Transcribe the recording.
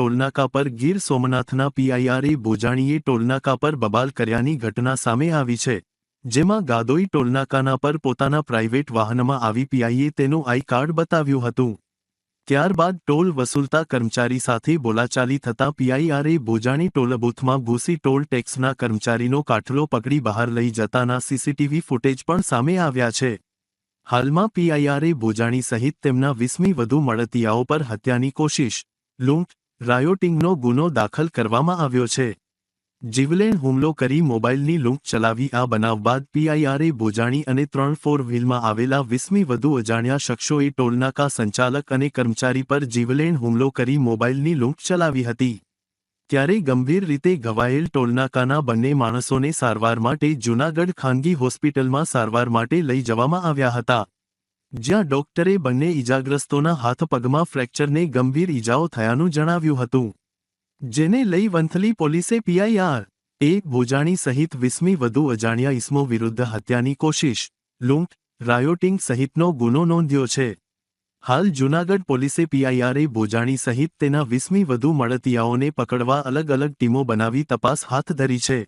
ટોલનાકા પર ગીર સોમનાથના પીઆઈઆરએ ભોજાણીએ ટોલનાકા પર બબાલ કર્યાની ઘટના સામે આવી છે, જેમાં ગાદોઈ ટોલનાકાના પર પોતાના પ્રાઇવેટ વાહનમાં આવી પીઆઈએ તેનું આઈ કાર્ડ બતાવ્યું હતું. ત્યારબાદ ટોલ વસૂલતા કર્મચારી સાથે બોલાચાલી થતાં પીઆઈઆરએ ભોજાણી ટોલ બૂથમાં ઘૂસી ટોલ ટેક્સના કર્મચારીનો કાટલો પકડી બહાર લઈ જતાના સીસીટીવી ફૂટેજ પણ સામે આવ્યા છે. હાલમાં પીઆઈઆરએ ભોજાણી સહિત તેમના 20મી વધુ મળતિયાઓ પર હત્યાની કોશિશ, લૂંટ, રાયોટિંગનો ગુનો દાખલ કરવામાં આવ્યો છે. જીવલેણ હુમલો કરી મોબાઈલની લૂંટ ચલાવી. આ બનાવ બાદ પીઆઈઆરએ ભોજાણી અને 3 4 વ્હીલમાં આવેલા 20મી વધુ અજાણ્યા શખ્સોએ ટોલનાકા સંચાલક અને કર્મચારી પર જીવલેણ હુમલો કરી મોબાઈલની લૂંટ ચલાવી હતી. ત્યારે ગંભીર રીતે ઘવાયેલ ટોલનાકાના બંને માણસોને સારવાર માટે જૂનાગઢ ખાનગી હોસ્પિટલમાં સારવાર માટે લઈ જવામાં આવ્યા હતા, જ્યાં ડોક્ટરે બંને ઇજાગ્રસ્તોના હાથ પગમાં ફ્રેક્ચરને ગંભીર ઇજાઓ થયાનું જણાવ્યું હતું, જેને લઈ વંથલી પોલીસે પીઆઈઆર.એ ભોજાણી સહિત 20મી વધુ અજાણ્યા ઇસમો વિરુદ્ધ હત્યાની કોશિશ, લૂંટ, રાયોટિંગ સહિતનો ગુનો નોંધ્યો છે. હાલ જૂનાગઢ પોલીસે પીઆઈઆરએ ભોજાણી સહિત તેના 20મી વધુ મળતિયાઓને પકડવા અલગ અલગ ટીમો બનાવી તપાસ હાથ ધરી છે.